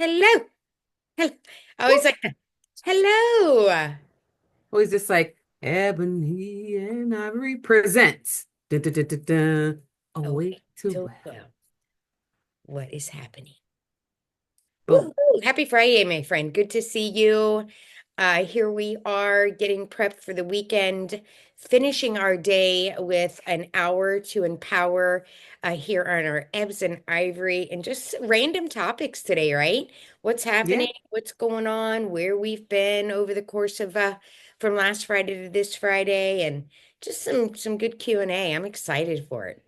Hello. Hello. I always like that. Hello. Or is this like Ebony and Ivory presents dun, dun, dun, dun, dun, Awake Awake to to Well. well. What is happening? Boom. Woohoo! Happy Friday, my friend. Good to see you. Here we are getting prepped for the weekend, finishing our day with an hour to empower here on our Ebs and Ivory and just random topics today, right? What's Yeah. happening, what's going on, where we've been over the course of from last Friday to this Friday, and just some good Q&A. I'm excited for it.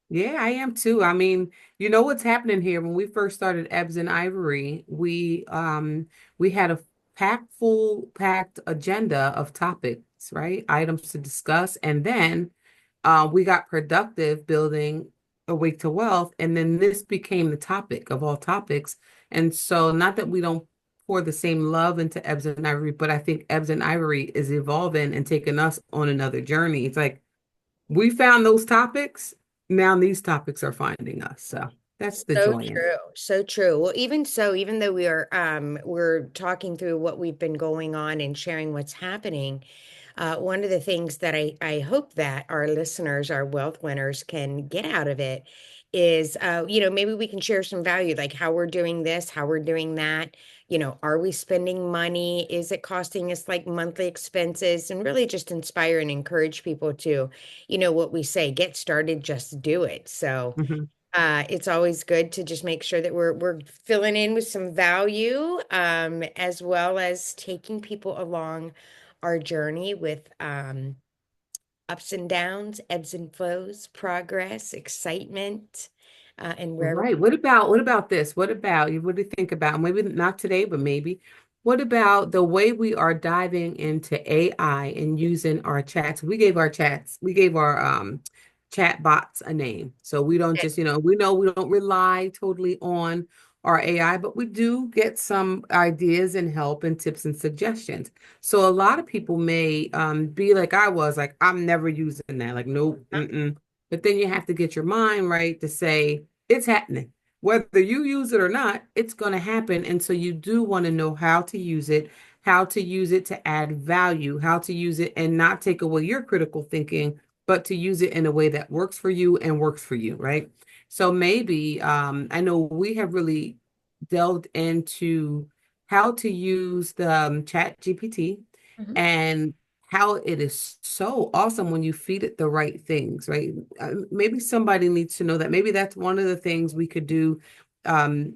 Yeah, I am too. I mean, you know what's happening here. When we first started Ebs and Ivory, we had a packed agenda of topics, right? Items to discuss. And then we got productive building Awake to Wealth, and then this became the topic of all topics. And so, not that we don't pour the same love into Ebs and Ivory, but I think Ebs and Ivory is evolving and taking us on another journey. It's like we found those topics, now these topics are finding us. So that's the So joy in it. true. So true. Well, even so, even though we're talking through what we've been going on and sharing what's happening, one of the things that I hope that our listeners, our wealth winners can get out of it is maybe we can share some value, like how we're doing this, how we're doing that. Are we spending money? Is it costing us like monthly expenses? And really just inspire and encourage people to, what we say, get started, just do it. So Mhm. it's always good to just make sure that we're filling in with some value, as well as taking people along our journey with ups and downs, ebbs and flows, progress, excitement, and wherever. Right. What about this? What do you think about maybe not today, but maybe what about the way we are diving into AI and using our chats? We gave our chat bots a name. So we don't just, we know we don't rely totally on our AI, but we do get some ideas and help and tips and suggestions. So a lot of people may be like I was, like, I'm never using that. Like, nope, mm-mm. But then you have to get your mind right to say, it's happening. Whether you use it or not, it's going to happen. And so you do want to know how to use it to add value, how to use it and not take away your critical thinking, but to use it in a way that works for you and works for you, right? So maybe I know we have really delved into how to use the chat GPT Mhm. and how it is so awesome when you feed it the right things, right? Maybe somebody needs to know that. Maybe that's one of the things we could do, um,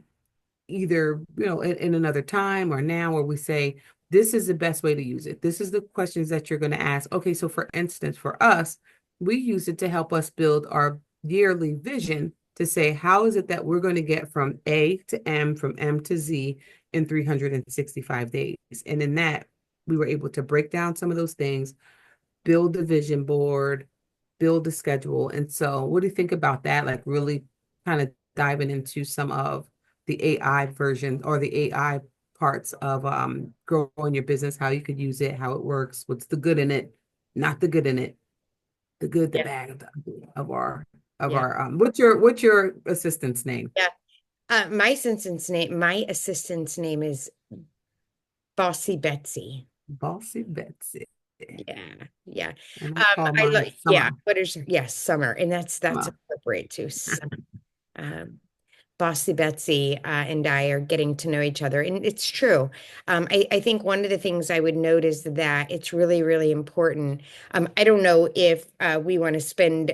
either, in another time or now, where we say, this is the best way to use it. This is the questions that you're going to ask. Okay, so for instance, for us, we use it to help us build our yearly vision to say, how is it that we're going to get from A to M, from M to Z in 365 days? And in that, we were able to break down some of those things, build the vision board, build the schedule. And so, what do you think about that? Like, really kind of diving into some of the AI version or the AI parts of growing your business, how you could use it, how it works, what's the good in it, not the good in it, the good, the Yeah, bad of the ugly of our yeah, what's your assistant's name? yeah. My assistant's name is Bossy Betsy. Bossy Betsy. Yeah, yeah. And I call I mine like, yeah. Summer. What is, yes, summer, and that's Summer. appropriate too. Um, Bossy Betsy and I are getting to know each other. And it's true. I think one of the things I would note is that it's really, really important. I don't know if we want to spend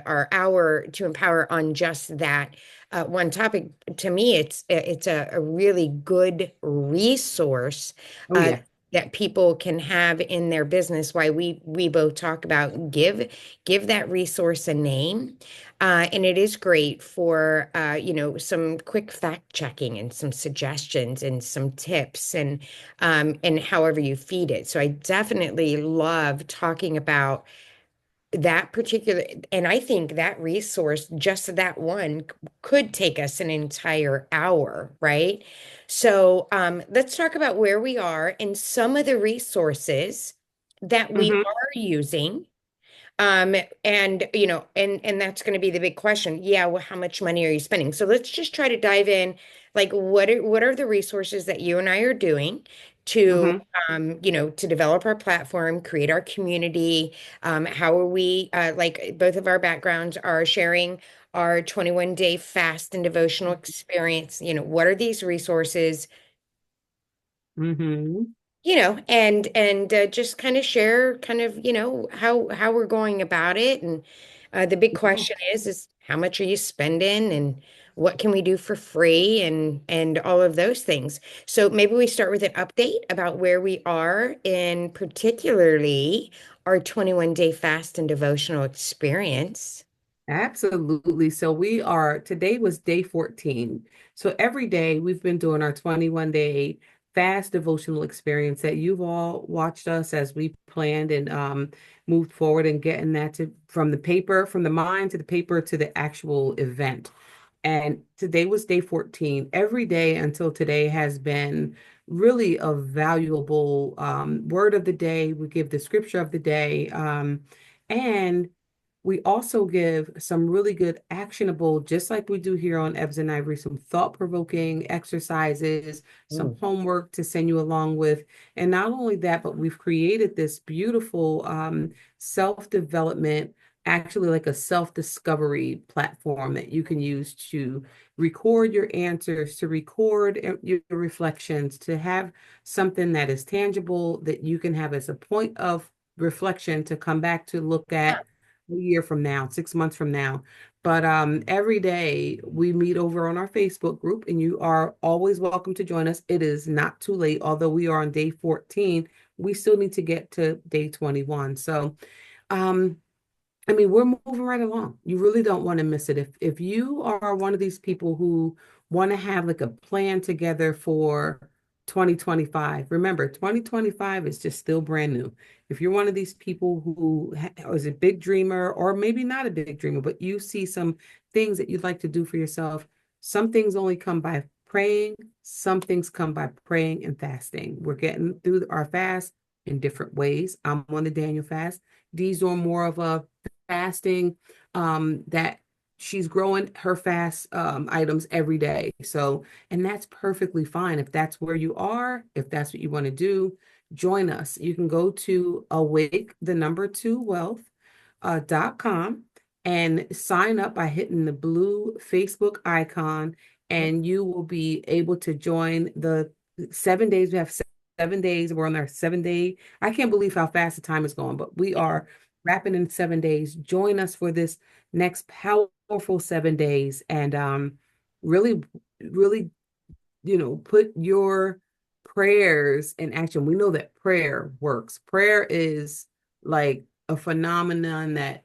our hour to empower on just that one topic. To me, it's a really good resource Oh uh, yeah. that people can have in their business. Why we both talk about give that resource a name, and it is great for some quick fact checking and some suggestions and some tips and however you feed it. So I definitely love talking about that particular, and I think that resource, just that one, could take us an entire hour, right? So let's talk about where we are and some of the resources that we Hmm. are using, Um, and and that's going to be the big question. Yeah, well, how much money are you spending? So let's just try to dive in. Like, what are the resources that you and I are doing to Hmm. to develop our platform, create our community? How are we like both of our backgrounds are sharing our 21-day fast and devotional experience. What are these resources? Hmm. And just kind of share kind of, how we're going about it. And the big Yeah, question is how much are you spending and what can we do for free and all of those things. So maybe we start with an update about where we are in particularly our 21-day fast and devotional experience. absolutely. So today was day 14. So every day we've been doing our 21-day fast devotional experience that you've all watched us as we planned and moved forward and getting that from the paper, from the mind to the paper to the actual event. And today was day 14. Every day until today has been really a valuable word of the day. We give the scripture of the day. And we also give some really good actionable, just like we do here on Ebs and Ivory, some thought-provoking exercises, some Mm. homework to send you along with. And not only that, but we've created this beautiful self-development, actually like a self-discovery platform that you can use to record your answers, to record your reflections, to have something that is tangible that you can have as a point of reflection to come back to look Yeah, at a year from now, 6 months from now. But every day we meet over on our Facebook group, and you are always welcome to join us. It is not too late, although we are on day 14, we still need to get to day 21. So um, I mean, we're moving right along. You really don't want to miss it. If you are one of these people who want to have like a plan together for 2025, remember 2025 is just still brand new. If you're one of these people who is a big dreamer or maybe not a big dreamer, but you see some things that you'd like to do for yourself, some things only come by praying, some things come by praying and fasting. We're getting through our fast in different ways. I'm on the Daniel fast. These are more of a fasting that she's growing her fast items every day. So, and that's perfectly fine. If that's where you are, if that's what you want to do, join us. You can go to awake the number two wealth .com and sign up by hitting the blue Facebook icon, and you will be able to join the 7 days. We have 7 days. We're on our 7 day. I can't believe how fast the time is going, but we are wrapping in 7 days. Join us for this next powerful 7 days and really, really, put your prayers in action. We know that prayer works. Prayer is like a phenomenon that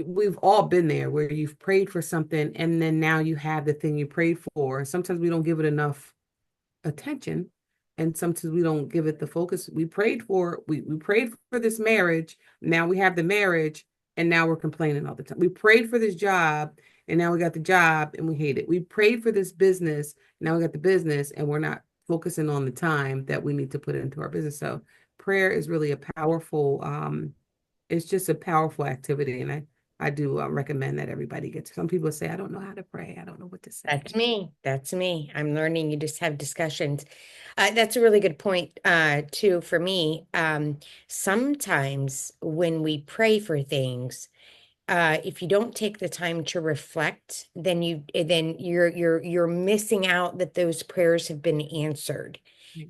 we've all been there where you've prayed for something and then now you have the thing you prayed for. Sometimes we don't give it enough attention and sometimes we don't give it the focus we prayed for this marriage, now we have the marriage and now we're complaining all the time. We prayed for this job and now we got the job and we hate it. We prayed for this business, now we got the business and we're not focusing on the time that we need to put into our business. So prayer is really a powerful it's just a powerful activity, and I do recommend that everybody gets. Some people say, I don't know how to pray. I don't know what to that's say. me. That's me. I'm learning. You just have discussions. That's a really good point, too, for me. Sometimes when we pray for things, if you don't take the time to reflect, then you're missing out that those prayers have been answered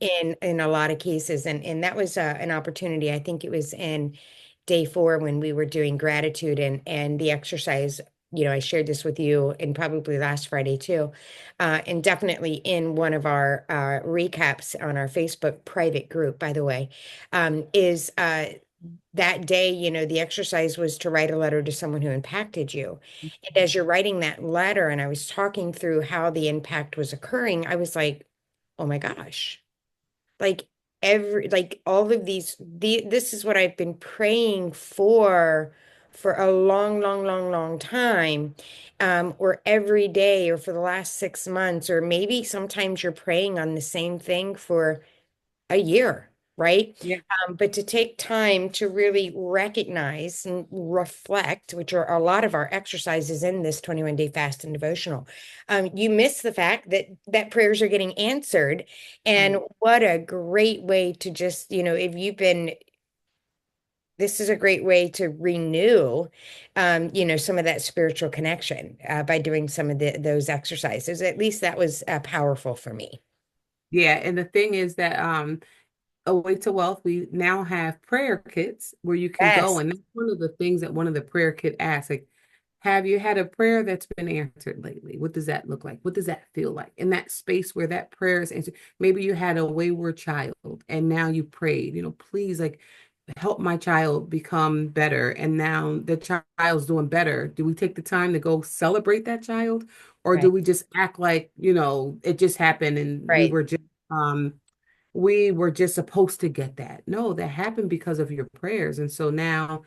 in a lot of cases. And that was an opportunity. I think it was in day 4 when we were doing gratitude and the exercise. I shared this with you and probably last Friday too, and definitely in one of our recaps on our Facebook private group, by the way, is that day, the exercise was to write a letter to someone who impacted you. And as you're writing that letter, and I was talking through how the impact was occurring, I was like, oh my gosh, like like all of this is what I've been praying for a long, long, long, long time, or every day, or for the last 6 months, or maybe sometimes you're praying on the same thing for a year. right? Yeah. But to take time to really recognize and reflect, which are a lot of our exercises in this 21-day fast and devotional, you miss the fact that prayers are getting answered. And Right. what a great way to just, if you've been, this is a great way to renew, some of that spiritual connection by doing some of those exercises. At least that was powerful for me. Yeah. And the thing is that Awake to Wealth, we now have prayer kits where you can go. Yes, And that's one of the things that one of the prayer kit asks, like, have you had a prayer that's been answered lately? What does that look like? What does that feel like? In that space where that prayer is answered, maybe you had a wayward child and now you prayed, please, like, help my child become better. And now the child's doing better. Do we take the time to go celebrate that child? Or do right, we just act like, it just happened and right. um, we were just supposed to get that. No, that happened because of your prayers. And so now,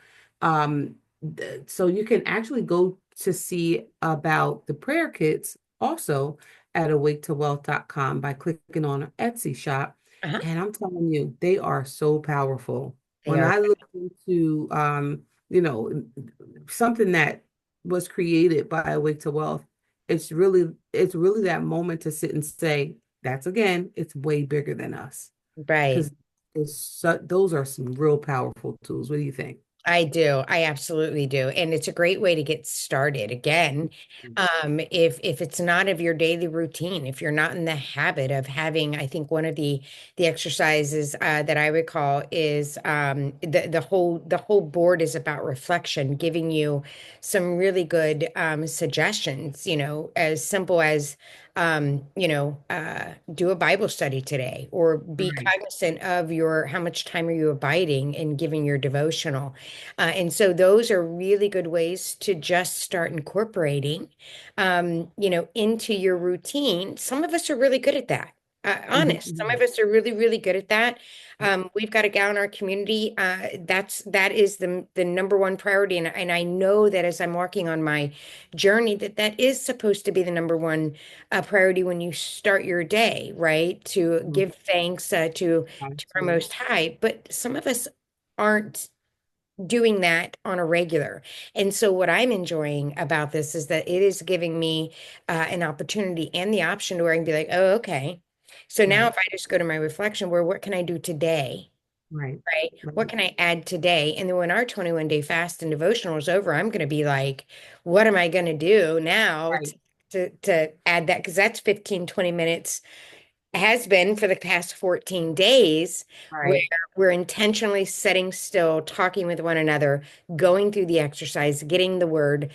so you can actually go to see about the prayer kits also at awake2wealth.com by clicking on our Etsy shop. Uh-huh. And I'm telling you, they are so powerful. They When are. I look into, you know, something that was created by Awake to Wealth, it's really that moment to sit and say, that's again, it's way bigger than us Right. because those are some real powerful tools. What do you think? I do. I absolutely do. And it's a great way to get started. Again, if it's not of your daily routine, if you're not in the habit of having, I think one of the exercises that I would call is the whole board is about reflection, giving you some really good suggestions, as simple as do a Bible study today, or be Right, cognizant of your how much time are you abiding in giving your devotional. And so those are really good ways to just start incorporating, into your routine. Some of us are really good at that. Honest, some of mhm, us are really, really good at that. We've got a gal in our community. That is the number one priority, and I know that as I'm walking on my journey, that is supposed to be the number one priority when you start your day, right? To mhm. give thanks to our Absolutely. Most High. But some of us aren't doing that on a regular. And so, what I'm enjoying about this is that it is giving me an opportunity and the option to where I can be like, oh, okay. So now, Right, if I just go to my reflection, where what can I do today? right, Right? What right, can I add today? And then when our 21-day fast and devotional is over, I'm going to be like, what am I going to do now right, to add that? Because that's 15, 20 minutes has been for the past 14 days, where right. we're intentionally sitting still, talking with one another, going through the exercise, getting the word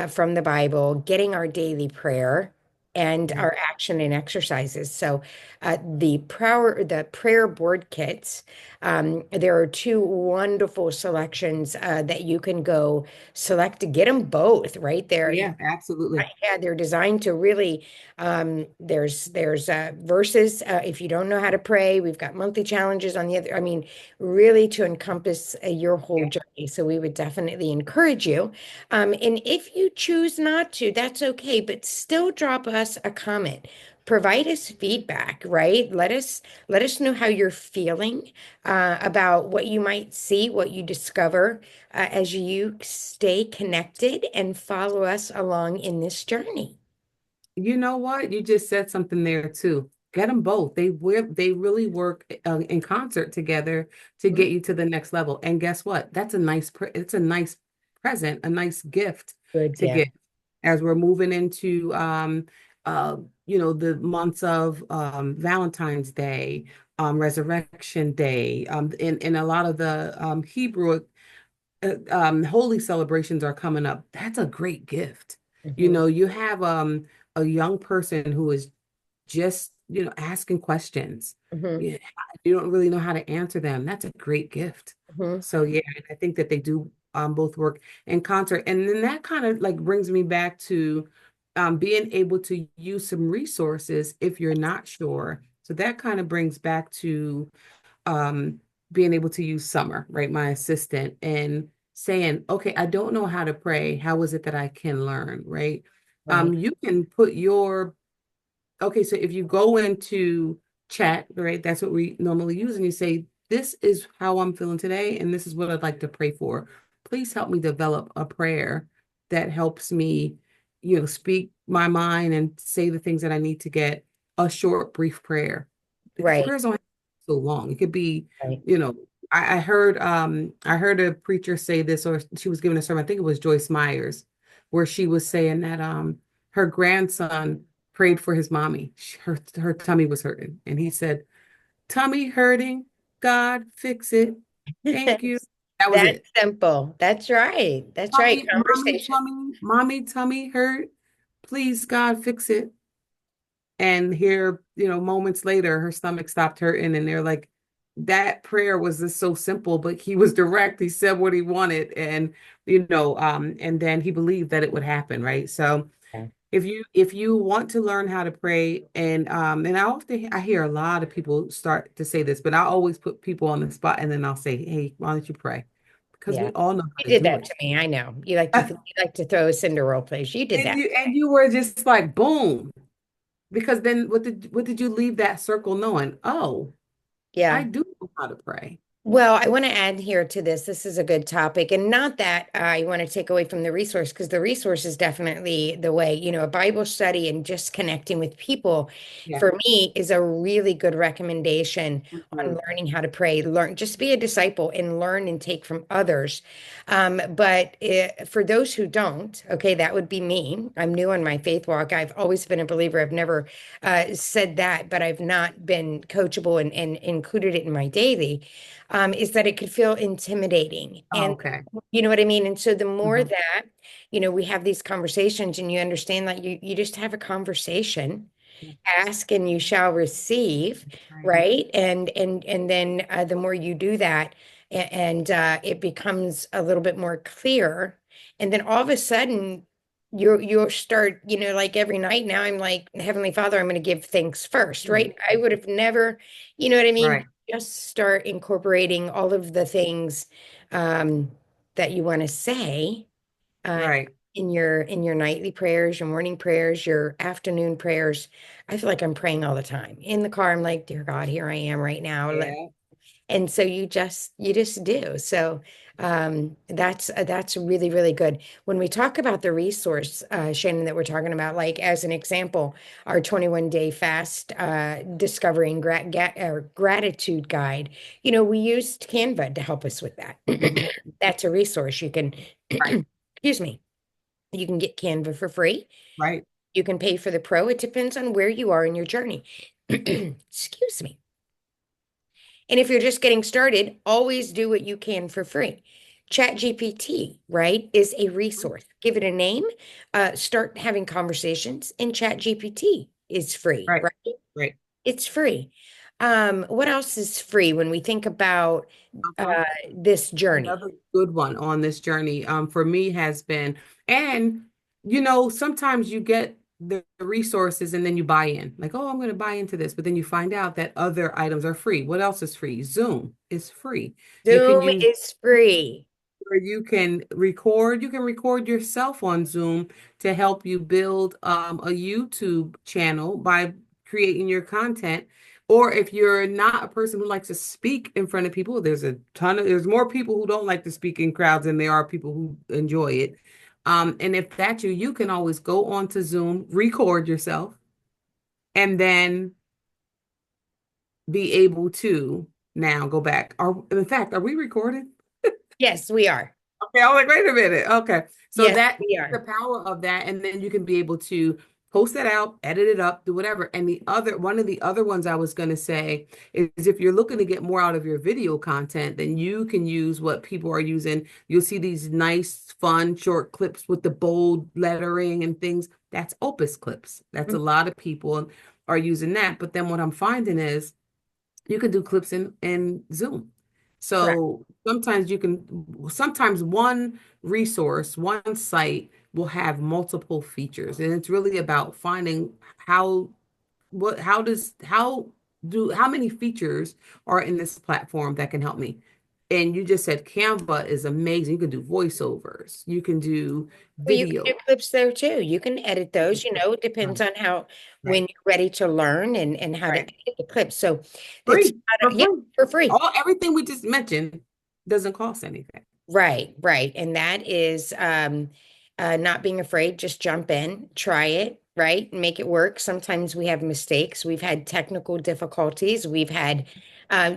from the Bible, getting our daily prayer and Right. our action and exercises. So the prayer board kits, there are two wonderful selections that you can go select to get them both right there. Yeah, absolutely. Yeah, they're designed to really there's verses if you don't know how to pray, we've got monthly challenges on the other. I mean, really to encompass your whole Yeah. journey. So we would definitely encourage you. And if you choose not to, that's okay, but still drop us a comment. Provide us feedback, right? Let us know how you're feeling about what you might see, what you discover as you stay connected and follow us along in this journey. You know what? You just said something there too. Get them both. They really work in concert together to Mhm. get you to the next level. And guess what? It's a nice present, a nice gift Good to gift. give as we're moving into uh the months of Valentine's Day, Resurrection Day, in a lot of the Hebrew holy celebrations are coming up. That's a great gift. Mhm, You have a young person who is just, asking questions. mhm, Yeah, you don't really know how to answer them. That's a great gift. mhm. So yeah, I think that they do both work in concert. And then that kind of like brings me back to being able to use some resources if you're not sure. So that kind of brings back to um, being able to use Summer, right, my assistant, and saying, okay, I don't know how to pray. How is it that I can learn, right? Right. You can put okay, so if you go into chat, right, that's what we normally use, and you say, this is how I'm feeling today, and this is what I'd like to pray for. Please help me develop a prayer that helps me, speak my mind and say the things that I need to get a short, brief prayer. Because Right. prayers don't have to be so long. It could be, Right. you know, I heard a preacher say this, or she was giving a sermon, I think it was Joyce Myers, where she was saying that her grandson prayed for his mommy. Her tummy was hurting. And he said, tummy hurting, God fix it. Thank you. That was That's it. simple. That's right. That's right. Conversation. Mommy, tummy hurt. Please, God, fix it. And here, moments later, her stomach stopped hurting, and they're like, that prayer was just so simple, but he was direct. He said what he wanted, and and then he believed that it would happen, right? So Yeah. if you want to learn how to pray, and I hear a lot of people start to say this, but I always put people on the spot, and then I'll say, hey, why don't you pray? Because Yeah. we all know how You to did do that it. to me. I know. You like to throw us into role plays. You did And that. you were just like boom. Because then what did you leave that circle knowing? Oh, I Yeah. do know how to pray. Well, I want to add here to this. This is a good topic, and not that I want to take away from the resource, because the resource is definitely the way. A Bible study and just connecting with people Yeah. for me is a really good recommendation on Mhm. learning how to pray. Learn, just be a disciple and learn and take from others. But for those who don't, okay, that would be me. I'm new on my faith walk. I've always been a believer. I've never said that, but I've not been coachable and included it in my daily, is that it could feel intimidating. Oh, And okay. you know what I mean? And so the more Mhm. that, we have these conversations and you understand that you just have a conversation, ask and you shall receive, Right. right? And then the more you do that, and it becomes a little bit more clear. And then all of a sudden, you'll start, like every night now, I'm like, Heavenly Father, I'm going to give thanks first, Mhm. right? I would have never, you know what I mean? Right. Just start incorporating all of the things um, that you want to say uh, Right. in your nightly prayers, your morning prayers, your afternoon prayers. I feel like I'm praying all the time. In the car, I'm like, dear God, here I am right now. Yeah. And so you just do. So that's really, really good. When we talk about the resource, Shannon, that we're talking about, like as an example, our 21-day fast discovering gratitude guide, we used Canva to help us with that. Mhm. That's a resource. You can, Right. excuse me, you can get Canva for free. Right. You can pay for the pro. It depends on where you are in your journey. Excuse me. And if you're just getting started, always do what you can for free. ChatGPT, right, is a resource. Give it a name, start having conversations, and ChatGPT is free, Right. right? Right. It's free. What else is free when we think about Uh-huh. this journey? Another good one on this journey, for me has been, and sometimes you get the resources and then you buy in, like, oh, I'm going to buy into this, but then you find out that other items are free. What else is free? Zoom is free. You can Zoom use is free. where you can record yourself on Zoom to help you build a YouTube channel by creating your content. Or if you're not a person who likes to speak in front of people, there's more people who don't like to speak in crowds than there are people who enjoy it. And if that's you can always go onto Zoom, record yourself, and then be able to now go back. In fact, are we recorded? Yes, we are. Okay, I was like, wait a minute. Okay. So Yes, that we the are. power of that, and then you can be able to post that out, edit it up, do whatever. And one of the other ones I was going to say is if you're looking to get more out of your video content, then you can use what people are using. You'll see these nice, fun, short clips with the bold lettering and things. That's Opus clips. That's a Mm, lot of people are using that. But then what I'm finding is you can do clips in Zoom. correct. So sometimes one resource, one site will have multiple features. And it's really about finding how many features are in this platform that can help me. And you just said Canva is amazing. You can do voiceovers, you can do Well, you can do video. clips there too. You can edit those, it depends Right, on how when right, you're ready to learn and how to right. edit the clips. So it's Free, for yeah, free. for free. All everything we just mentioned doesn't cost anything. Right, right. And that is not being afraid, just jump in, try it, right? Make it work. Sometimes we have mistakes. We've had technical difficulties. We've had,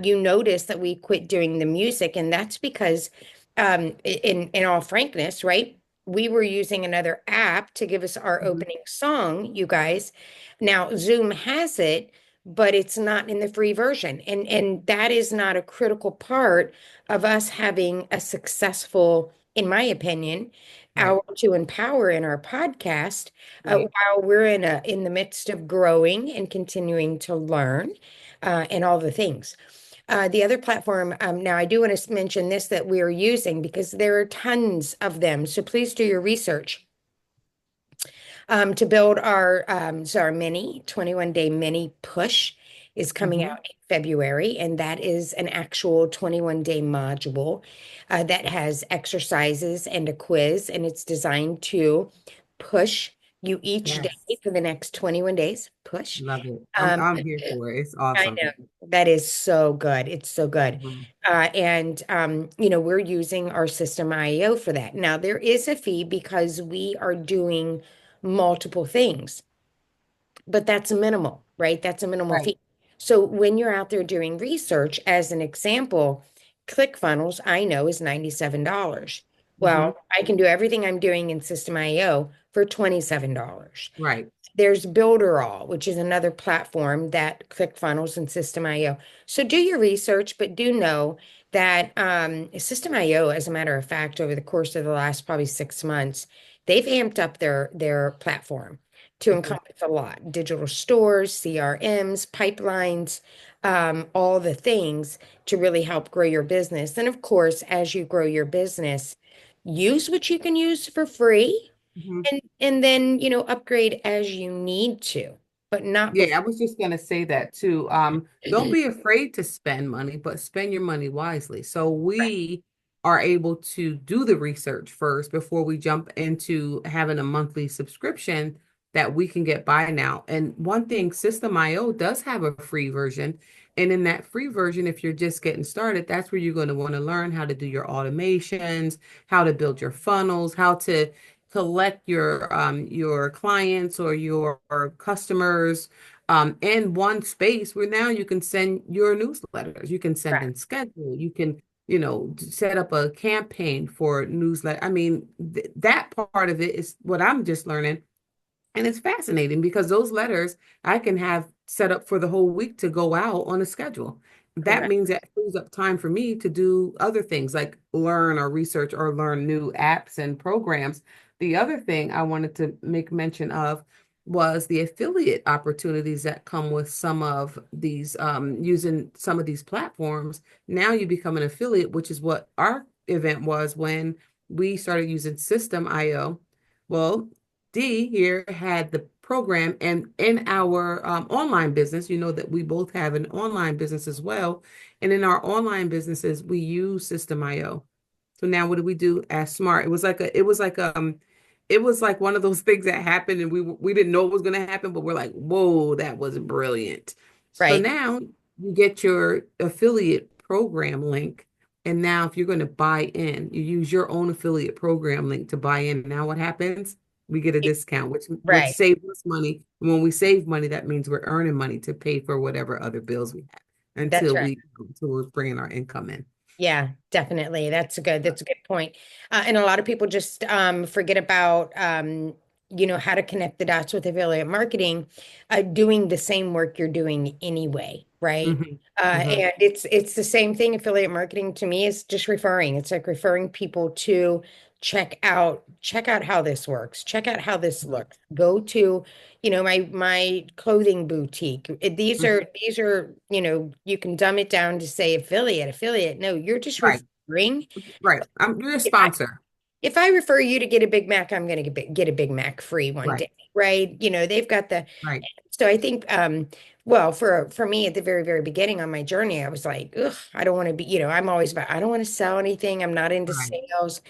you notice that we quit doing the music, and that's because, in all frankness, right? We were using another app to give us our Mhm. opening song, you guys. Now, Zoom has it, but it's not in the free version. And that is not a critical part of us having a successful, in my opinion, Right, hour to empower in our podcast, right. while we're in the midst of growing and continuing to learn, and all the things. The other platform, now I do want to mention this that we are using because there are tons of them. So please do your research to build our mini 21-day mini push is coming Hmm. out in February, and that is an actual 21-day module that has exercises and a quiz, and it's designed to push you each day Yes, for the next 21 days. Push. love it. Um, I'm here for it. It's I awesome. know that is so good. It's so good. Mhm. And we're using our system IO for that. Now, there is a fee because we are doing multiple things, but that's minimal, right? That's a minimal Right. fee. So when you're out there doing research, as an example, ClickFunnels, I know is $97. Hmm. Well, I can do everything I'm doing in System IO for $27. Right. There's Builderall, which is another platform that ClickFunnels and System.io. So do your research, but do know that System.io, as a matter of fact, over the course of the last probably 6 months, they've amped up their platform to Mhm. encompass a lot: digital stores, CRMs, pipelines, all the things to really help grow your business. And of course, as you grow your business, use what you can use for free Mhm. and then, upgrade as you need to, but not Yeah, I before. was just gonna say that too. Don't be afraid to spend money, but spend your money wisely. So we are able to do the research first before we jump into having a monthly subscription that we can get by now. And one thing, System IO does have a free version. And in that free version, if you're just getting started, that's where you're going to want to learn how to do your automations, how to build your funnels, how to collect your clients or your customers in one space where now you can send your newsletters, you can send Correct. in schedule, you can, set up a campaign for newsletter. I mean, that part of it is what I'm just learning. And it's fascinating because those letters I can have set up for the whole week to go out on a schedule. That Correct. means that frees up time for me to do other things like learn or research or learn new apps and programs. The other thing I wanted to make mention of was the affiliate opportunities that come with some of these using some of these platforms. Now you become an affiliate, which is what our event was when we started using System IO. Well, Dee here had the program, and in our online business, you know that we both have an online business as well. And in our online businesses, we use System IO. So now what do we do as smart? It was like one of those things that happened and we didn't know it was going to happen, but we're like, whoa, that was brilliant. So Right. now you get your affiliate program link. And now if you're going to buy in, you use your own affiliate program link to buy in. Now what happens? We get a discount, which Right. saves us money. And when we save money, that means we're earning money to pay for whatever other bills we have That's right. until we're bringing our income in. Yeah, definitely. That's a good point. And a lot of people just forget about how to connect the dots with affiliate marketing, doing the same work you're doing anyway, right? Hmm. Hmm. And it's the same thing. Affiliate marketing to me is just referring. It's like referring people to check out how this works, check out how this Right. looks. Go to, my clothing boutique. These are Mhm. these are, you can dumb it down to say affiliate. No, you're just Right. referring. Right. You're a If I sponsor. if I refer you to get a Big Mac, I'm going to get a Big Mac free one Right, day, right? They've got the right, so I think, well, for me at the very, very beginning on my journey, I was like, ugh, I don't want to be, I'm always about, I don't want to sell anything. I'm not into right, sales.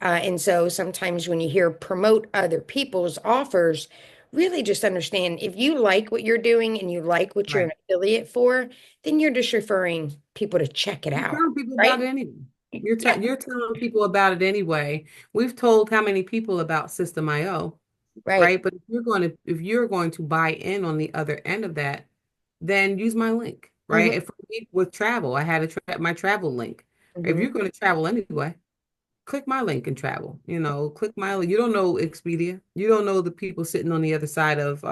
And so sometimes when you hear promote other people's offers, really just understand if you like what you're doing and you like what you're an right. affiliate for, then you're just referring people to check it You're out, telling people about right? it anyway. Yeah, You're telling people about it anyway. We've told how many people about System IO, right. right? But if you're going to buy in on the other end of that, then use my link, right? Hmm. If with travel, I had my travel link. If Hmm. you're going to travel anyway, click my link and travel. Click my link. You don't know Expedia. You don't know the people sitting on the other side of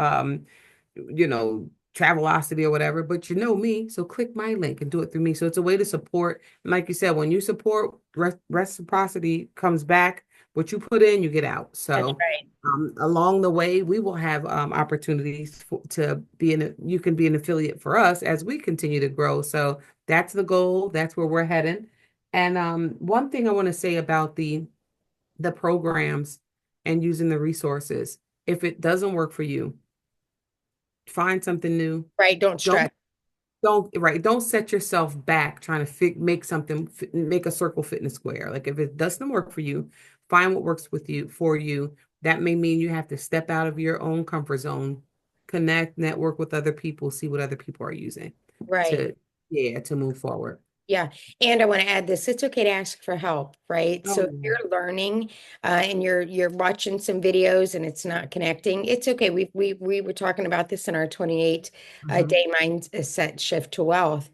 Travelocity or whatever, but you know me, so click my link and do it through me. So it's a way to support. And like you said, when you support, reciprocity comes back. What you put in, you get out. That's So right. along the way, we will have opportunities to you can be an affiliate for us as we continue to grow. So that's the goal. That's where we're heading. And one thing I want to say about the programs and using the resources, if it doesn't work for you, find something new. Right. Don't Don't stress. don't set yourself back trying to make a circle fit in a square. Like if it doesn't work for you, find what works with you for you. That may mean you have to step out of your own comfort zone, connect, network with other people, see what other people are using Right. to yeah, to move forward. Yeah. And I want to add this, it's okay to ask for help, right? Oh So if yeah. you're learning and you're watching some videos and it's not connecting, it's okay. We were talking about this in our 28 Hmm. day mindset shift to wealth,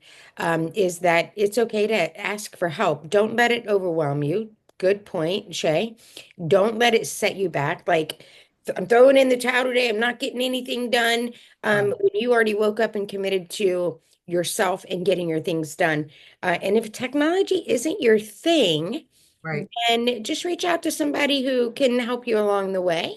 is that it's okay to ask for help. Don't let it overwhelm you. Good point, Shay. Don't let it set you back. Like, I'm throwing in the towel today. I'm not getting anything done. Right. When you already woke up and committed to yourself and getting your things done. And if technology isn't your thing, Right. then just reach out to somebody who can help you along the way.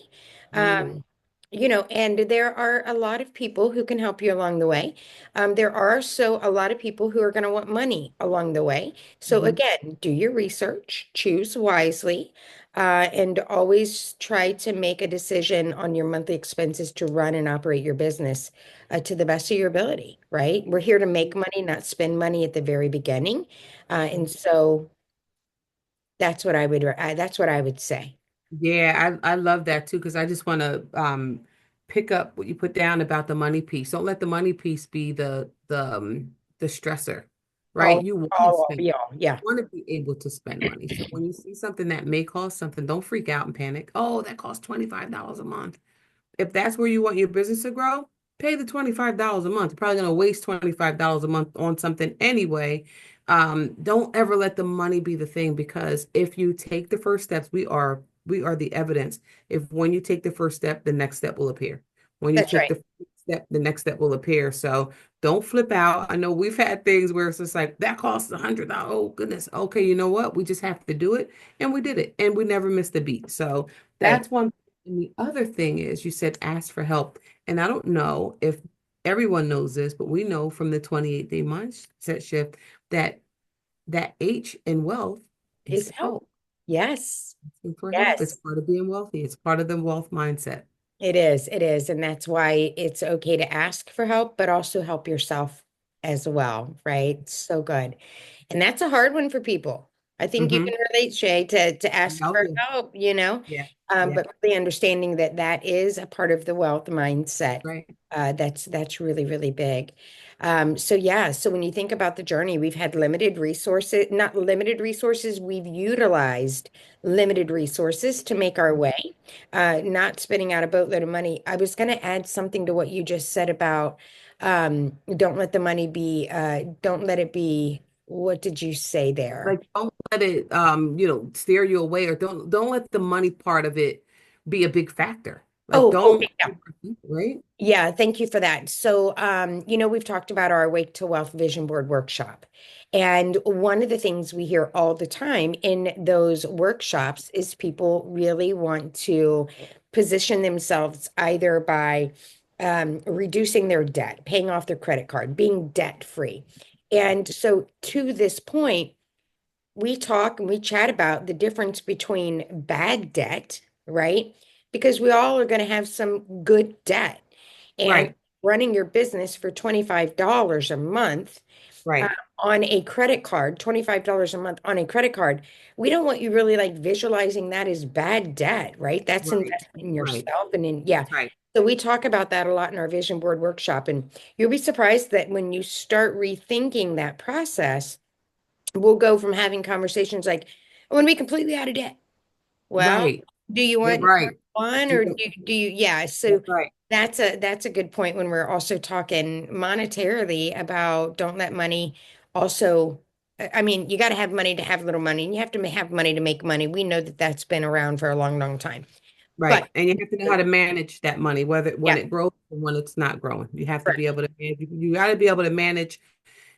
Amen. And there are a lot of people who can help you along the way. There are also a lot of people who are going to want money along the way. So Hmm. again, do your research, choose wisely, and always try to make a decision on your monthly expenses to run and operate your business to the best of your ability, right? We're here to make money, not spend money at the very beginning. And so that's what I would say. Yeah, I love that too because I just want to pick up what you put down about the money piece. Don't let the money piece be the stressor, right? All, You want to all, spend, yeah, yeah. want to be able to spend money. So when you see something that may cost something, don't freak out and panic. Oh, that costs $25 a month. If that's where you want your business to grow, pay the $25 a month. You're probably going to waste $25 a month on something anyway. Don't ever let the money be the thing because if you take the first steps, we are the evidence. If when you take the first step, the next step will appear. When you That's take right. the first step, the next step will appear. So don't flip out. I know we've had things where it's just like that costs $100. Oh goodness. Okay, you know what? We just have to do it, and we did it, and we never missed a beat. So Right. that's one. And the other thing is, you said ask for help. And I don't know if everyone knows this, but we know from the 28-day mindset shift that that H in wealth is Is help. help. Yes. Asking for help. It's Yes. part of being wealthy. It's part of the wealth mindset. It is. It is. And that's why it's okay to ask for help, but also help yourself as well, right? So good. And that's a hard one for people. I think you Mm-hmm. can relate, Shay, to ask Oh, for yeah. help, Yeah. Yeah. but really understanding that that is a part of the wealth mindset. Right. That's really, really big. So yeah, so when you think about the journey, we've had limited resources, not limited resources, we've utilized limited resources to make our way, not spending out a boatload of money. I was going to add something to what you just said about don't let the money be, don't let it be, what did you say there? Like don't let it steer you away or don't let the money part of it be a big factor. Like Oh, don't okay. Yeah. overthink, right? Yeah, thank you for that. So, we've talked about our Awake to Wealth Vision Board workshop. And one of the things we hear all the time in those workshops is people really want to position themselves either by reducing their debt, paying off their credit card, being debt free. And so, to this point, we talk and we chat about the difference between bad debt, right? Because we all are going to have some good debt. And Right, running your business for $25 a month uh, right, on a credit card, $25 a month on a credit card, we don't want you really like visualizing that as bad debt, right? That's right, investment in right. yourself and in, yeah. That's right. So we talk about that a lot in our vision board workshop. And you'll be surprised that when you start rethinking that process, we'll go from having conversations like, I want to be completely out of debt. Well, Right. do you You're want right. one or You- do you yeah, so That's right. that's a good point when we're also talking monetarily about don't let money also I mean, you got to have money to have little money and you have to have money to make money. We know that that's been around for a long, long time. Right. But And you have to know how to manage that money, whether when yeah, it grows and when it's not growing. You have to be correct. able to manage. You got to be able to manage.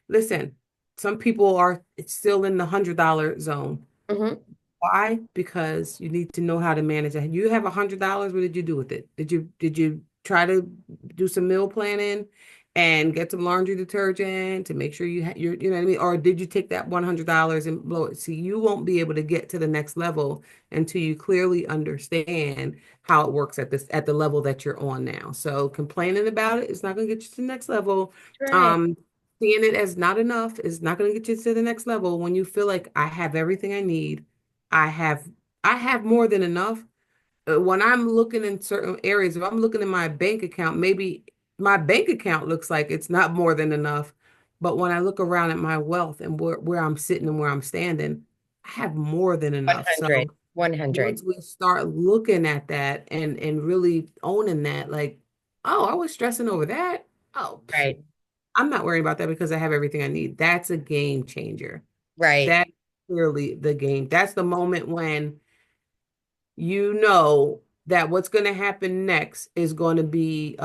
Listen, some people are it's still in the $100 zone. Hmm. Why? Because you need to know how to manage it. You have $100. What did you do with it? Did you try to do some meal planning and get some laundry detergent to make sure you know what I mean? Or did you take that $100 and blow it? See, you won't be able to get to the next level until you clearly understand how it works at the level that you're on now. So complaining about it is not going to get you to the next level. Right. Um, Seeing it as not enough is not going to get you to the next level when you feel like I have everything I need. I have I have more than enough. When I'm looking in certain areas, if I'm looking in my bank account, maybe my bank account looks like it's not more than enough. But when I look around at my wealth and where I'm sitting and where I'm standing, I have more than enough. 100. So 100. once we start looking at that and really owning that, like, oh, I was stressing over that. Oh, Right. I'm not worrying about that because I have everything I need. That's a game changer. Right. That's clearly the game. That's the moment when you know that what's going to happen next is going to be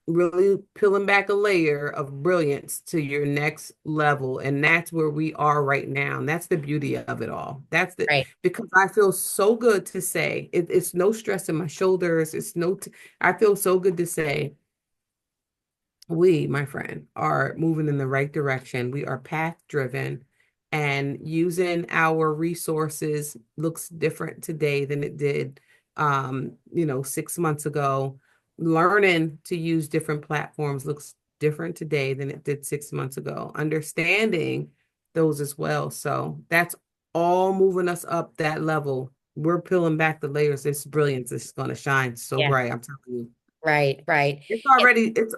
really peeling back a layer of brilliance to your next level. And that's where we are right now. And that's the beauty of it all. That's the Right. because I feel so good to say it's no stress in my shoulders. I feel so good to say we, my friend, are moving in the right direction. We are path driven and using our resources looks different today than it did 6 months ago. Learning to use different platforms looks different today than it did 6 months ago. Understanding those as well. So that's all moving us up that level. We're peeling back the layers. This brilliance is going to shine so Yeah. bright. I'm telling you. Right. Right. It's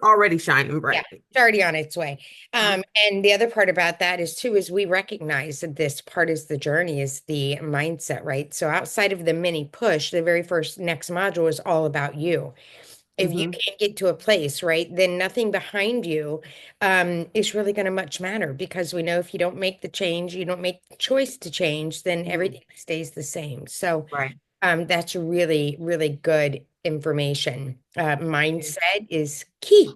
already shining Yeah, brightly. it's already on its way. And the other part about that is too, is we recognize that this part is the journey, is the mindset, right? So outside of the mini push, the very first next module is all about you. If you Mm-hmm. can't get to a place, right, then nothing behind you is really going to much matter because we know if you don't make the change, you don't make the choice to change, then Mm-hmm. everything stays the same. So Right. that's really, really good information. Yeah. Mindset is key.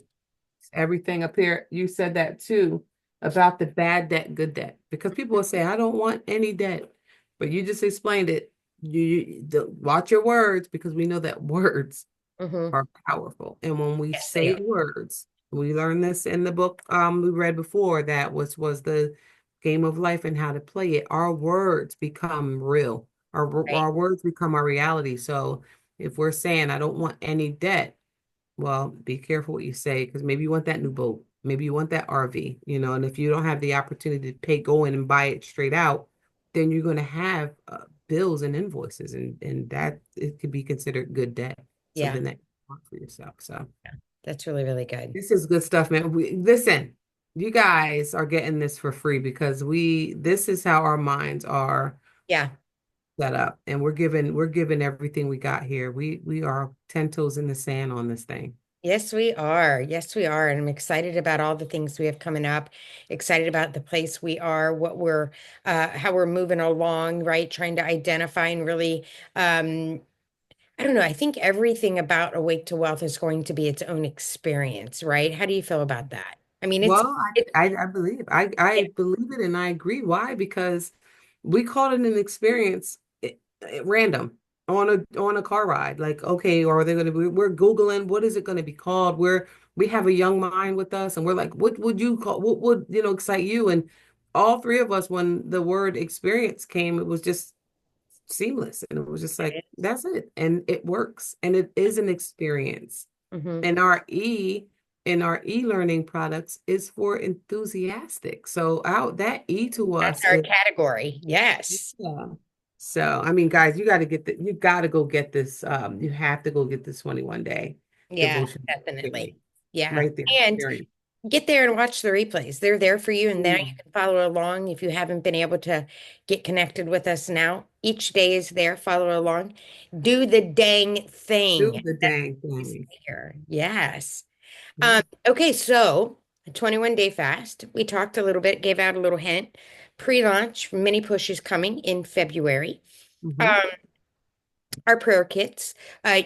Everything up here, you said that too about the bad debt, good debt, because people will say, I don't want any debt, but you just explained it. Watch your words because we know that words Hmm. are powerful. And when we Yes, they say are. words, we learned this in the book we read before that was the game of life and how to play it. Our words become real. Right. Our words become our reality. So if we're saying I don't want any debt, well, be careful what you say because maybe you want that new boat. Maybe you want that RV, and if you don't have the opportunity to go in and buy it straight out, then you're going to have bills and invoices, and that it could be considered good debt, Yeah, something that you want for yourself. So that's really, really good. this is good stuff, man. Listen, you guys are getting this for free because this is how our minds are Yeah. set up, and we're giving everything we got here. We are 10 toes in the sand on this thing. Yes, we are. Yes, we are. And I'm excited about all the things we have coming up, excited about the place we are, how we're moving along, right? Trying to identify and really, I don't know. I think everything about Awake to Wealth is going to be its own experience, right? How do you feel about that? I mean, Well, it, I believe I yeah, believe it and I agree. Why? Because we called it an experience at random on a car ride. Like, okay, or are they going to be? We're Googling what is it going to be called? We have a young mind with us, and we're like, what would you call? What would excite you? And all three of us, when the word experience came, it was just seamless. And it was just like, It that's it. And it works. And it is an experience. is. Mhm. And our in our e-learning products is for enthusiastic. So out that E to That's us our is, category. Yes. yeah. So I mean, guys, you got to get you got to go get this. You have to go get this 21 day Yeah, devotion definitely. experience Yeah. right there. And Experience. get there and watch the replays. They're there for you, and then you Mm. can follow along if you haven't been able to get connected with us now. Each day is there. Follow along. Do the dang Do thing. the That's dang what we thing. say here. Yes. Yeah. Okay, so a 21-day fast. We talked a little bit, gave out a little hint. Pre-launch mini push is coming in February. Hmm. Um, our prayer kits.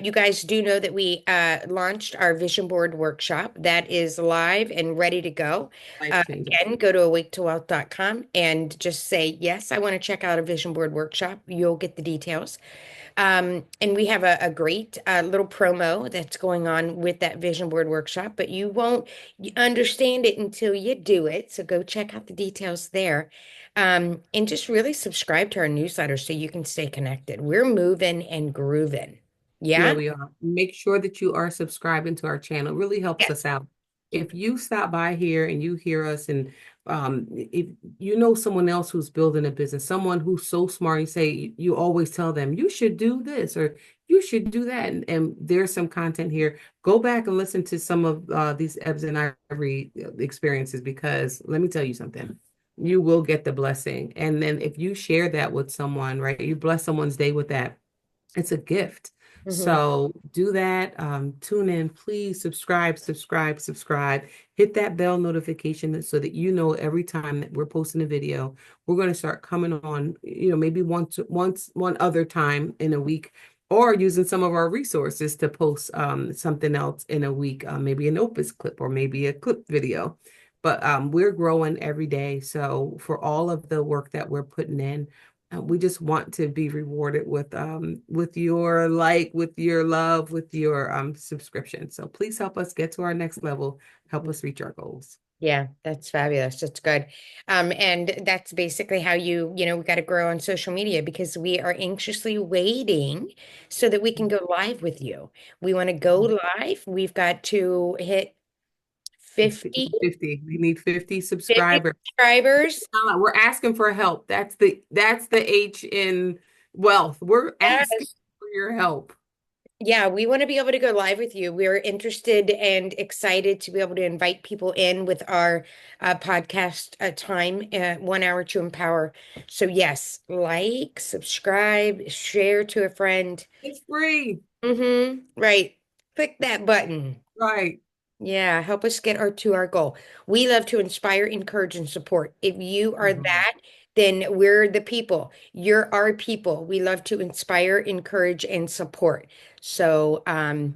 You guys do know that we launched our vision board workshop that is live and ready to go. Life changing. Again, go to awake2wealth.com and just say, yes, I want to check out a vision board workshop. You'll get the details. And we have a great little promo that's going on with that vision board workshop, but you won't understand it until you do it. So go check out the details there. And just really subscribe to our newsletter so you can stay connected. We're moving and grooving. Yeah, Yeah? we are. Make sure that you are subscribing to our channel. It really helps Yes. us out. If you stop by here and you hear us, and if you know someone else who's building a business, someone who's so smart, you say you always tell them you should do this or you should do that, and there's some content here. Go back and listen to some of these Ebs and Ivory experiences because let me tell you something. You will get the blessing, and then if you share that with someone, right, you bless someone's day with that. It's a gift. Mhm. So do that. Tune in. Please subscribe, subscribe, subscribe. Hit that bell notification so that you know every time that we're posting a video. We're going to start coming on, maybe one other time in a week, or using some of our resources to post something else in a week, maybe an Opus clip or maybe a clip video. But we're growing every day. So for all of the work that we're putting in, we just want to be rewarded with your like, with your love, with your subscription. So please help us get to our next level. Help us reach our goals. Yeah, that's fabulous. That's good. And that's basically how we got to grow on social media because we are anxiously waiting so that we can go live with you. We want to go live. We've got to hit 50, 50, 50. We need 50 50 subscribers. subscribers. We're asking for help. That's the H in wealth. We're asking Yes. for your help. Yeah, we want to be able to go live with you. We're interested and excited to be able to invite people in with our podcast time, 1 hour to empower. So, yes, like, subscribe, share to a friend. It's free. Right. Click that button. Right. Yeah, help us get our goal. We love to inspire, encourage, and support. If you are Mhm. that, then we're the people. You're our people. We love to inspire, encourage, and support. So go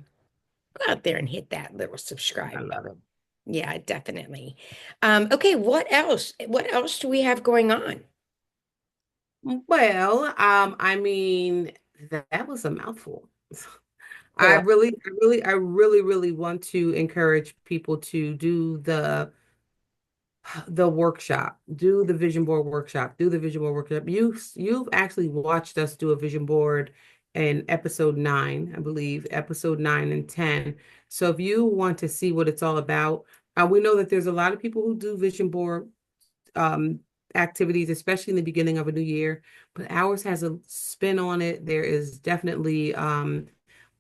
out there and hit that little I subscribe love button. it. Yeah, definitely. Okay, what else? What else do we have going on? Well, I mean, that was a mouthful. I Cool. really, I really, I really, really want to encourage people to do the workshop, do the vision board workshop, do the vision board workshop. You've actually watched us do a vision board in episode 9, I believe, episode 9 and 10. So if you want to see what it's all about, we know that there's a lot of people who do vision board um, activities, especially in the beginning of a new year, but ours has a spin on it. There is definitely an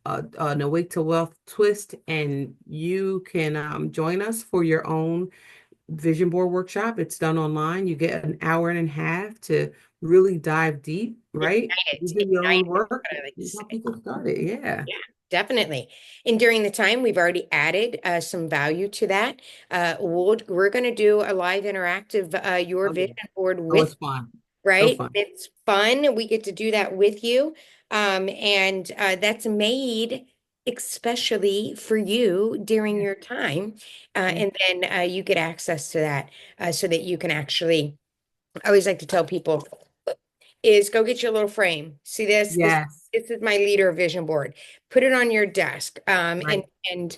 Awake to Wealth twist, and you can join us for your own vision board workshop. It's done online. You get an hour and a half to really dive deep, right? You do your Ignite own is work. what I like to You help say. people start it. Yeah. Yeah, definitely. And during the time, we've already added some value to that. We're going to do a live interactive your Oh, yeah. vision board Oh, with, it's fun. So right? fun. It's fun. We get to do that with you. And that's made especially for you during Yeah. your time. Yeah. And then you get access to that so that you can actually, I always like to tell people is go get your little frame. See this? This Yes. this is my leader vision board. Put it on your desk. Right. And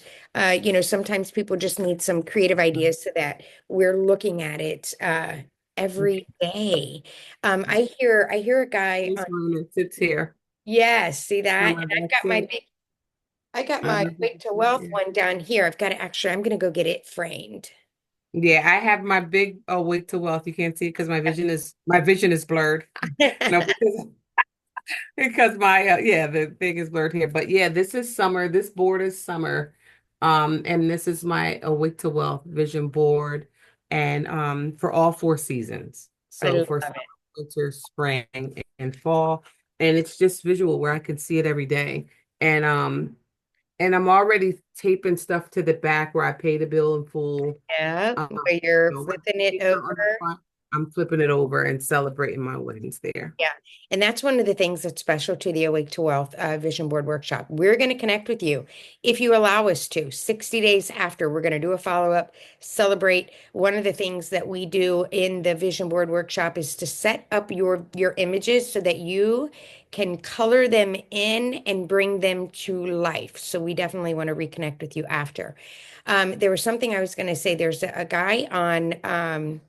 sometimes people just need some creative ideas so that we're looking at it. every day. I hear a guy This on, one that sits here yes, see that? on And my I've back got my seat. big, I got I have my my big Wake to seat Wealth here. one down here. I've got to actually, I'm gonna go get it framed. Yeah, I have my big awake to wealth. You can't see it because my vision is blurred. No, because my the thing is blurred here. But yeah, this is summer. This board is summer. And this is my Awake to Wealth vision board and for all 4 seasons. I So love for summer, it. winter, spring, and fall. And it's just visual where I can see it every day. And I'm already taping stuff to the back where I pay the bill in full. Yeah, Um, where you're my flipping it picture on the over. front, I'm flipping it over and celebrating my wins there. Yeah. And that's one of the things that's special to the Awake to Wealth Vision Board Workshop. We're going to connect with you if you allow us to. 60 days after, we're going to do a follow-up, celebrate. One of the things that we do in the Vision Board Workshop is to set up your images so that you can color them in and bring them to life. So we definitely want to reconnect with you after. There was something I was going to say. There's a guy on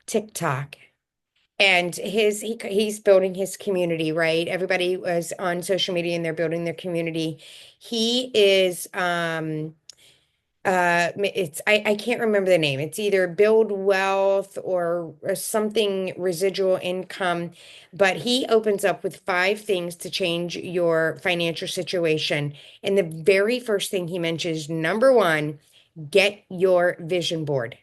TikTok and he's building his community, right? Everybody was on social media and they're building their community. He is it's I can't remember the name. It's either Build Wealth or something residual income, but he opens up with 5 things to change your financial situation. And the very first thing he mentions, number one, get your vision board.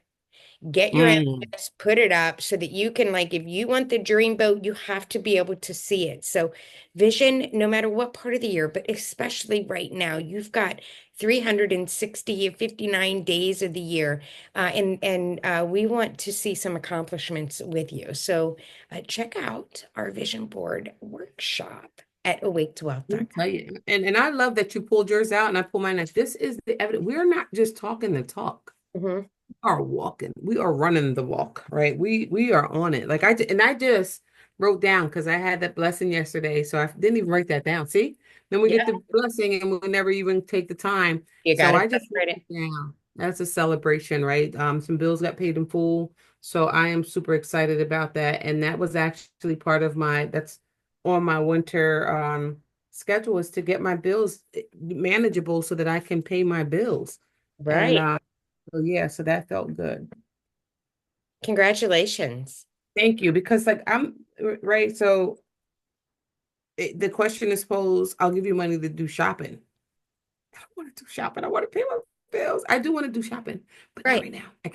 Get your Mm. images, put it up so that you can, like, if you want the dream boat, you have to be able to see it. So, vision, no matter what part of the year, but especially right now, you've got 360, 59 days of the year. And we want to see some accomplishments with you. So, check out our vision board workshop at Let me awake2wealth.com. tell you, and I love that you pulled yours out and I pulled mine out. This is the evidence. We're not just talking the talk. Mhm. We are walking. We are running the walk, right? We are on it. I just wrote down because I had that blessing yesterday, so I didn't even write that down. See, then we Yeah, get the blessing and we never even take the time. you got So to I just wrote celebrate it. it down. That's a celebration, right? Some bills got paid in full, so I am super excited about that. And that was actually part of that's on my winter schedule is to get my bills manageable so that I can pay my bills. And Right. so yeah, so that felt good. Congratulations. Thank you. Because like I'm right. So the question is posed, I'll give you money to do shopping. I don't want to do shopping. I want to pay my bills. I do want to do shopping, but not Right. right now. I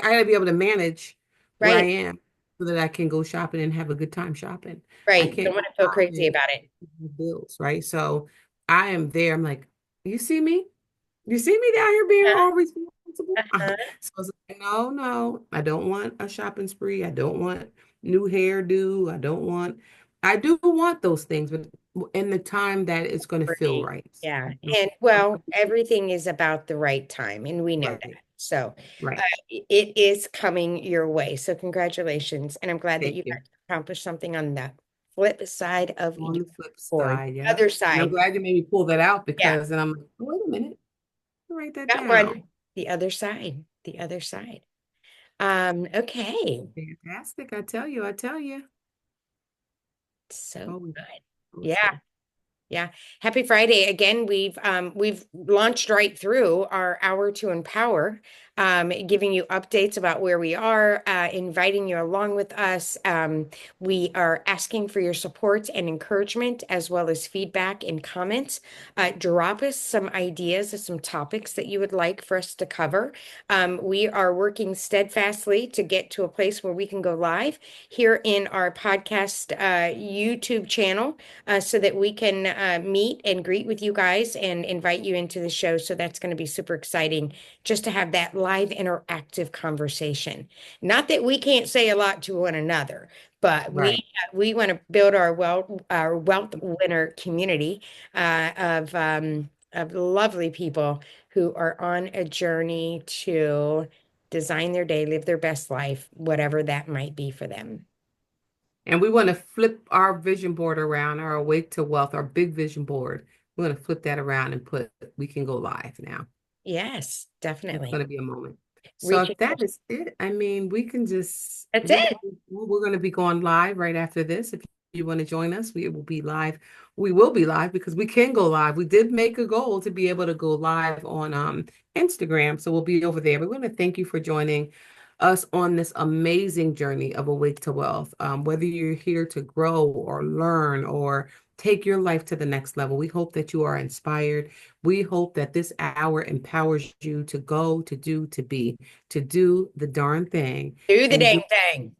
gotta be able to manage where I Right. am so that I can go shopping and have a good time shopping. I Right. Don't can't want go to feel crazy shopping about it. with bills, right? So I am there. I'm like, you see me? You see me down here being all responsible? Uh-huh. So I was like, no, no, I don't want a shopping spree. I don't want new hairdo. I do want those things, but in the time that it's going to feel Right. right. Yeah. So, And well, everything is about the right time, and we know that. right, So uh, right. it is coming your way. So congratulations. And I'm glad that Thank you you. got to accomplish something on the flip side of On your the flip board. side, yeah. Other And I'm side. glad you made me pull that out Yeah. because then I'm like, oh, wait a minute, write that Got one. down. The other side. The other side. Okay. Fantastic. I tell you. So Always, good. always Yeah. good. Yeah. Happy Friday. Again, we've launched right through our hour to empower, giving you updates about where we are, inviting you along with us. We are asking for your support and encouragement as well as feedback and comments. Drop us some ideas of some topics that you would like for us to cover. We are working steadfastly to get to a place where we can go live here in our podcast YouTube channel so that we can meet and greet with you guys and invite you into the show. So that's going to be super exciting just to have that live interactive conversation. Not that we can't say a lot to one another, but we Right. we want to build our wealth winner community of lovely people who are on a journey to design their day, live their best life, whatever that might be for them. And we want to flip our vision board around, our Awake to Wealth, our big vision board. We want to flip that around and we can go live now. Yes, It's definitely. going to be a moment. So Reach if that is it, I mean, we can just That's it. we're going to be going live right after this. If you want to join us, we will be live. We will be live because we can go live. We did make a goal to be able to go live on Instagram, so we'll be over there. We want to thank you for joining us on this amazing journey of Awake to Wealth. Whether you're here to grow or learn or take your life to the next level, we hope that you are inspired. We hope that this hour empowers you to go, to do, to be, to do the darn thing Do the and dang thing.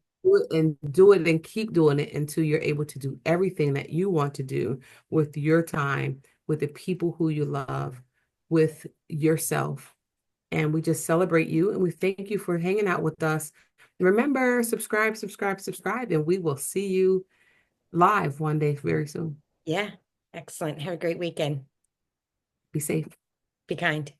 do it and keep doing it until you're able to do everything that you want to do with your time, with the people who you love, with yourself. And we just celebrate you and we thank you for hanging out with us. Remember, subscribe, subscribe, subscribe, and we will see you live one day very soon. Yeah. Excellent. Have a great weekend. Be safe. Be kind.